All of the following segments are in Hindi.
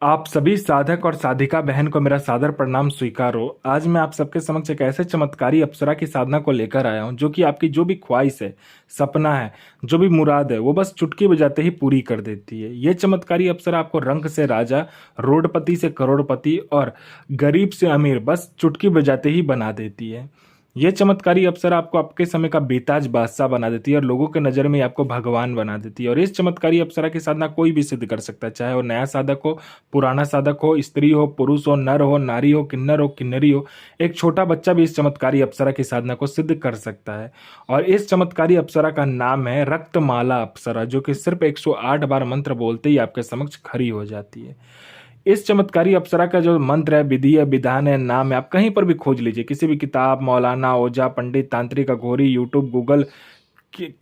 आप सभी साधक और साधिका बहन को मेरा सादर प्रणाम स्वीकार हो। आज मैं आप सबके समक्ष एक ऐसे चमत्कारी अप्सरा की साधना को लेकर आया हूं जो कि आपकी जो भी ख्वाहिश है, सपना है, जो भी मुराद है वो बस चुटकी बजाते ही पूरी कर देती है। ये चमत्कारी अप्सरा आपको रंक से राजा, रोडपति से करोड़पति और गरीब से अमीर बस चुटकी बजाते ही बना देती है। ये चमत्कारी अप्सरा आपको आपके समय का बेताज बादशाह बना देती है और लोगों के नज़र में आपको भगवान बना देती है। और इस चमत्कारी अप्सरा की साधना कोई भी सिद्ध कर सकता है, चाहे वो नया साधक हो, पुराना साधक हो, स्त्री हो, पुरुष हो, नर हो, नारी हो, किन्नर हो, किन्नरी हो। एक छोटा बच्चा भी इस चमत्कारी अप्सरा की साधना को सिद्ध कर सकता है। और इस चमत्कारी अप्सरा का नाम है रक्तमाला अप्सरा, जो कि सिर्फ 108 बार मंत्र बोलते ही आपके समक्ष खड़ी हो जाती है। इस चमत्कारी अप्सरा का जो मंत्र है, विधि है, विधान है, नाम है, आप कहीं पर भी खोज लीजिए, किसी भी किताब, मौलाना, ओझा, पंडित, तांत्रिक, अघोरी, यूट्यूब, गूगल,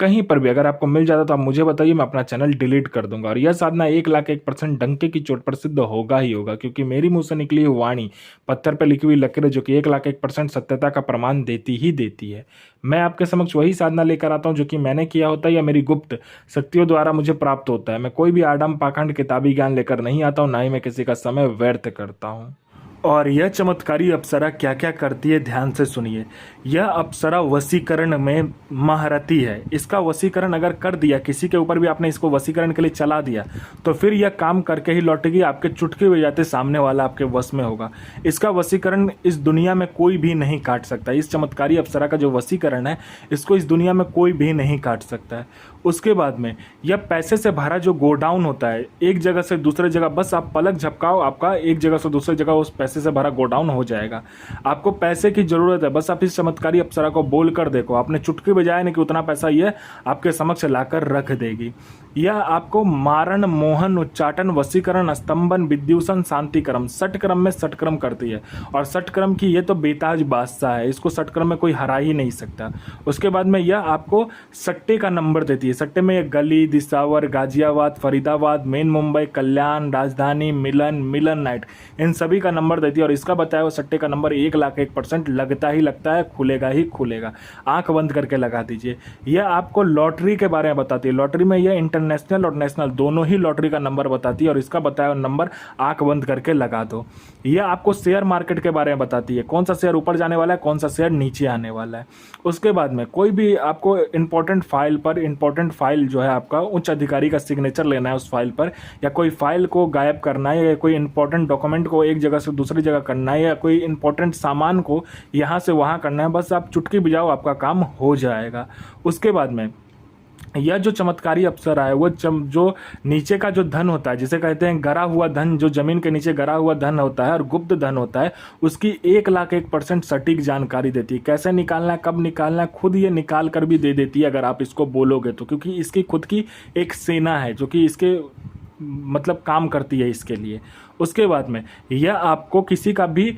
कहीं पर भी अगर आपको मिल जाता तो आप मुझे बताइए, मैं अपना चैनल डिलीट कर दूंगा। और यह साधना 1,01% डंके की चोट पर सिद्ध होगा ही होगा, क्योंकि मेरी मुंह से निकली हुई वाणी, पत्थर पर लिखी हुई लकीरें जो कि 1,01% सत्यता का प्रमाण देती ही देती है। मैं आपके समक्ष वही साधना लेकर आता हूँ जो कि मैंने किया होता है या मेरी गुप्त शक्तियों द्वारा मुझे प्राप्त होता है। मैं कोई भी आडम पाखंड किताबी ज्ञान लेकर नहीं आता हूँ, ना ही मैं किसी का समय व्यर्थ करता हूँ। और यह चमत्कारी अप्सरा क्या क्या करती है, ध्यान से सुनिए। यह अप्सरा वशीकरण में महारथी है। इसका वशीकरण अगर कर दिया, किसी के ऊपर भी आपने इसको वशीकरण के लिए चला दिया, तो फिर यह काम करके ही लौटेगी। आपके चुटकी बजाते सामने वाला आपके वश में होगा। इसका वशीकरण इस दुनिया में कोई भी नहीं काट सकता। इस चमत्कारी अप्सरा का जो वशीकरण है, इसको इस दुनिया में कोई भी नहीं काट सकता है। उसके बाद में यह पैसे से भरा जो गोडाउन होता है, एक जगह से दूसरे जगह बस आप पलक झपकाओ, आपका एक जगह से दूसरी जगह उस पैसे से भरा गोडाउन हो जाएगा। आपको पैसे की जरूरत है, बस आप इस चमत्कारी अप्सरा को बोल कर देखो। आपने चुटकी बजाया नहीं कि उतना पैसा ये आपके समक्ष लाकर रख देगी। यह आपको मारण, मोहन, उच्चाटन, वशीकरण, स्तंभन, विद्युषण, शांतिक्रम, षटक्रम में षटक्रम करती है। और षटक्रम की ये तो बेताज बादशाह है, इसको षटक्रम में कोई हरा ही नहीं सकता। उसके बाद में यह आपको सट्टे का नंबर देती है। सट्टे में गली, दिसावर, गाजियाबाद, फरीदाबाद, मेन मुंबई, कल्याण, राजधानी, मिलन, मिलन नाइट, इन सभी का नंबर देती है। और इसका बताया हुआ सट्टे का नंबर 1,01% लगता ही लगता है, खुलेगा ही खुलेगा। आंख बंद करके लगा दीजिए। यह आपको लॉटरी के बारे में बताती है। लॉटरी में यह इंटरनेशनल और नेशनल दोनों ही लॉटरी का नंबर बताती है, और इसका बताया हुआ नंबर आंख बंद करके लगा दो। यह आपको शेयर मार्केट के बारे में बताती है, कौन सा शेयर ऊपर जाने वाला है, कौन सा शेयर नीचे आने वाला है। उसके बाद में कोई भी आपको इंपॉर्टेंट फाइल जो है, आपका उच्च अधिकारी का सिग्नेचर लेना है उस फाइल पर, या कोई फाइल को गायब करना है, या कोई इंपॉर्टेंट डॉक्यूमेंट को एक जगह से दूसरी जगह करना है, या कोई इंपॉर्टेंट सामान को यहाँ से वहाँ करना है, बस आप चुटकी बजाओ, आपका काम हो जाएगा। उसके बाद में यह जो चमत्कारी अप्सरा है, वो जो नीचे का जो धन होता है, जिसे कहते हैं गरा हुआ धन, जो जमीन के नीचे गरा हुआ धन होता है और गुप्त धन होता है, उसकी 1,01% सटीक जानकारी देती है। कैसे निकालना है, कब निकालना है, खुद ये निकाल कर भी दे देती है अगर आप इसको बोलोगे तो। क्योंकि इसकी खुद की एक सेना है जो कि इसके मतलब काम करती है इसके लिए। उसके बाद में यह आपको किसी का भी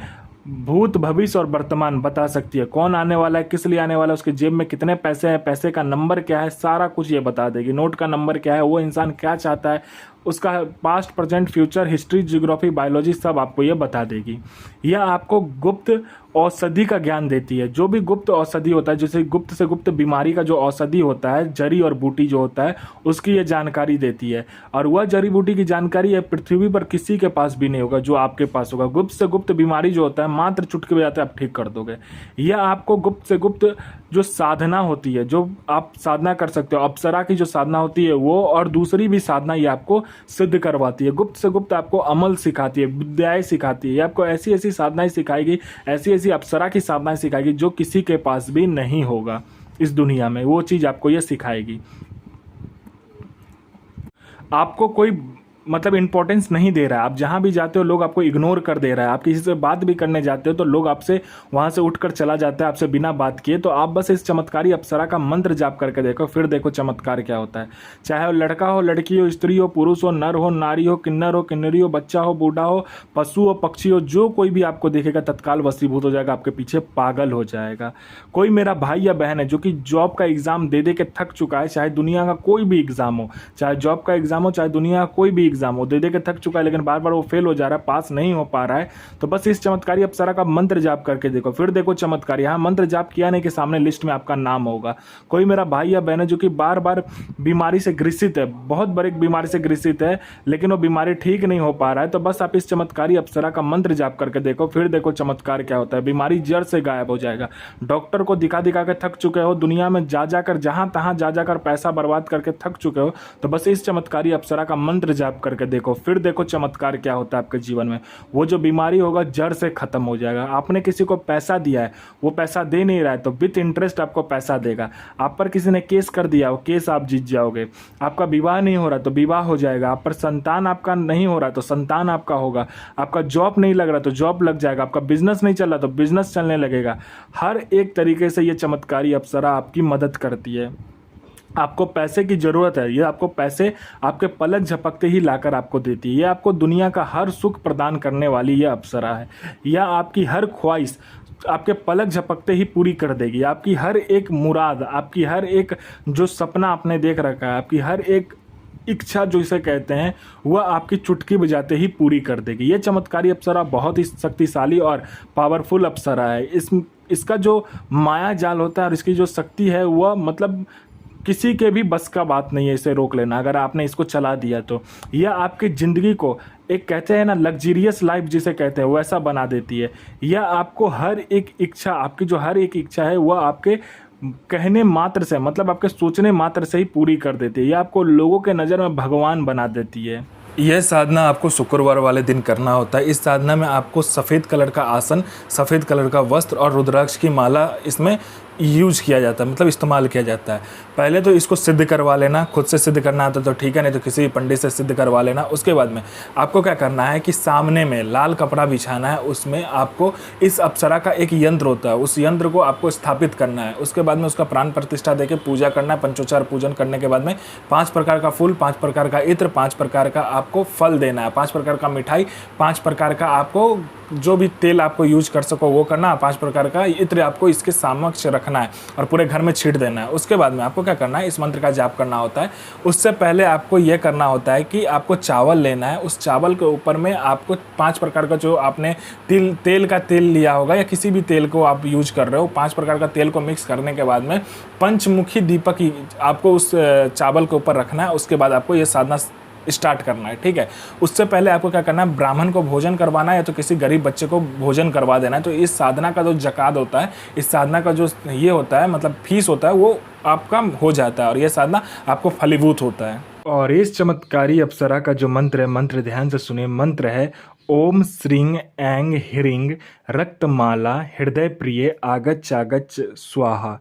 भूत, भविष्य और वर्तमान बता सकती है। कौन आने वाला है, किस लिए आने वाला है, उसके जेब में कितने पैसे हैं, पैसे का नंबर क्या है, सारा कुछ ये बता देगी। नोट का नंबर क्या है, वो इंसान क्या चाहता है, उसका past, present, future, history, geography, biology सब आपको ये बता देगी। यह आपको गुप्त औषधि का ज्ञान देती है। जो भी गुप्त औषधि होता है, जैसे गुप्त से गुप्त बीमारी का जो औषधि होता है, जड़ी और बूटी जो होता है, उसकी ये जानकारी देती है। और वह जड़ी बूटी की जानकारी है पृथ्वी पर किसी के पास भी नहीं होगा जो आपके पास होगा। गुप्त से गुप्त बीमारी जो होता है, मात्र चुटकी बजाते आप ठीक कर दोगे। यह आपको गुप्त से गुप्त जो साधना होती है, जो आप साधना कर सकते हो, अप्सरा की जो साधना होती है वो, और दूसरी भी साधना ये आपको सिद्ध करवाती है। गुप्त से गुप्त आपको अमल सिखाती है, विद्याएं सिखाती है। ये आपको ऐसी ऐसी साधनाएं सिखाएगी, ऐसी ऐसी अप्सरा की साधनाएं सिखाएगी जो किसी के पास भी नहीं होगा इस दुनिया में। वो चीज़ आपको ये सिखाएगी। आपको कोई मतलब इंपॉर्टेंस नहीं दे रहा है। आप जहाँ भी जाते हो लोग आपको इग्नोर कर दे रहा है। आप किसी से बात भी करने जाते हो तो लोग आपसे वहाँ से उठकर चला जाता है आपसे बिना बात किए। तो आप बस इस चमत्कारी अप्सरा का मंत्र जाप करके देखो, फिर देखो चमत्कार क्या होता है। चाहे वो लड़का हो, लड़की हो, स्त्री हो, पुरुष हो, नर हो, नारी हो, किन्नर हो, किन्नरी हो, बच्चा हो, बूढ़ा हो, पशु हो, पक्षी हो, जो कोई भी आपको देखेगा तत्काल वशीभूत हो जाएगा, आपके पीछे पागल हो जाएगा। कोई मेरा भाई या बहन है जो कि जॉब का एग्जाम दे दे के थक चुका है, चाहे दुनिया का कोई भी एग्जाम हो, चाहे जॉब का एग्जाम हो, चाहे दुनिया का कोई भी एग्जाम, वो दे दे के थक चुका है लेकिन बार बार वो फेल हो जा रहा है, पास नहीं हो पा रहा है, तो बस इस चमत्कारी अप्सरा का मंत्र जाप करके देखो। फिर देखो चमत्कार, यहाँ मंत्र जाप किया नहीं कि सामने लिस्ट में आपका नाम होगा। कोई मेरा भाई या बहन है जो कि बार बार बीमारी से ग्रसित है, बहुत बड़ी बीमारी से ग्रसित है, लेकिन वो बीमारी ठीक नहीं हो पा रहा है, तो बस आप इस चमत्कारी अप्सरा का मंत्र जाप करके देखो। फिर देखो चमत्कार क्या होता है, बीमारी जड़ से गायब हो जाएगा। डॉक्टर को दिखा दिखा के थक चुके हो, दुनिया में जा जाकर जहां तहां जा जाकर पैसा बर्बाद करके थक चुके हो, तो बस इस चमत्कारी अप्सरा का मंत्र जाप करके देखो। फिर देखो चमत्कार क्या होता है आपके जीवन में। वो जो बीमारी होगा जड़ से खत्म हो जाएगा। आपने किसी को पैसा दिया है, वो पैसा दे नहीं रहा है, तो विथ इंटरेस्ट आपको पैसा देगा। आप पर किसी ने केस कर दिया, वो केस आप जीत जाओगे। आपका विवाह नहीं हो रहा तो विवाह हो जाएगा। आप पर संतान आपका नहीं हो रहा तो संतान आपका होगा। आपका जॉब नहीं लग रहा तो जॉब लग जाएगा। आपका बिजनेस नहीं चल रहा तो बिजनेस चलने लगेगा। हर एक तरीके से ये चमत्कारी अप्सरा आपकी मदद करती है। आपको पैसे की ज़रूरत है, ये आपको पैसे आपके पलक झपकते ही लाकर आपको देती है। ये आपको दुनिया का हर सुख प्रदान करने वाली ये अप्सरा है। यह आपकी हर ख्वाहिश आपके पलक झपकते ही पूरी कर देगी। आपकी हर एक मुराद, आपकी हर एक जो सपना आपने देख रखा है, आपकी हर एक इच्छा जो इसे कहते हैं, वह आपकी चुटकी बजाते ही पूरी कर देगी। ये चमत्कारी अप्सरा बहुत ही शक्तिशाली और पावरफुल अप्सरा है। इसका जो माया जाल होता है और इसकी जो शक्ति है, वह मतलब किसी के भी बस का बात नहीं है इसे रोक लेना। अगर आपने इसको चला दिया तो यह आपकी ज़िंदगी को एक कहते हैं ना लग्जीरियस लाइफ जिसे कहते हैं वैसा बना देती है। यह आपको हर एक इच्छा, आपकी जो हर एक इच्छा है वह आपके कहने मात्र से, मतलब आपके सोचने मात्र से ही पूरी कर देती है। यह आपको लोगों के नज़र में भगवान बना देती है। यह साधना आपको शुक्रवार वाले दिन करना होता है। इस साधना में आपको सफ़ेद कलर का आसन, सफ़ेद कलर का वस्त्र और रुद्राक्ष की माला इसमें यूज किया जाता है, मतलब इस्तेमाल किया जाता है। पहले तो इसको सिद्ध करवा लेना, खुद से सिद्ध करना आता तो ठीक है, नहीं तो किसी पंडित से सिद्ध करवा लेना। उसके बाद में आपको क्या करना है कि सामने में लाल कपड़ा बिछाना है, उसमें आपको इस अप्सरा का एक यंत्र होता है, उस यंत्र को आपको स्थापित करना है। उसके बाद में उसका प्राण प्रतिष्ठा देके पूजा करना है। पंचोचार पूजन करने के बाद में 5 प्रकार का फूल, 5 प्रकार का इत्र, 5 प्रकार का आपको फल देना है, 5 प्रकार का मिठाई, 5 प्रकार का आपको जो भी तेल आपको यूज कर सको वो करना, 5 प्रकार का इत्र आपको इसके समक्ष रखना है और पूरे घर में छींट देना है। उसके बाद में आपको क्या करना है, इस मंत्र का जाप करना होता है। उससे पहले आपको ये करना होता है कि आपको चावल लेना है। उस चावल के ऊपर में आपको 5 प्रकार का जो आपने तेल का तेल लिया होगा या किसी भी तेल को आप यूज कर रहे हो, 5 प्रकार का तेल को मिक्स करने के बाद में पंचमुखी दीपक आपको उस चावल के ऊपर रखना है। उसके बाद आपको ये साधना स्टार्ट करना है, ठीक है। उससे पहले आपको क्या करना है, ब्राह्मण को भोजन करवाना है या तो किसी गरीब बच्चे को भोजन करवा देना है। तो इस साधना का जो जकात होता है, इस साधना का जो ये होता है मतलब फीस होता है, वो आपका हो जाता है और ये साधना आपको फलीभूत होता है। और इस चमत्कारी अप्सरा का जो मंत्र है, मंत्र ध्यान से सुनिए। मंत्र है ओम श्रीं ऐं ह्रीं रक्तमाला हृदय प्रिय आगच आगच स्वाहा।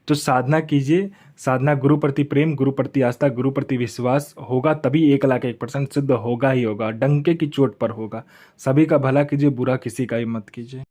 तो साधना कीजिए। साधना गुरु प्रति प्रेम, गुरु प्रति आस्था, गुरु प्रति विश्वास होगा तभी 1,01% सिद्ध होगा ही होगा। डंके की चोट पर होगा। सभी का भला कीजिए, बुरा किसी का ही मत कीजिए।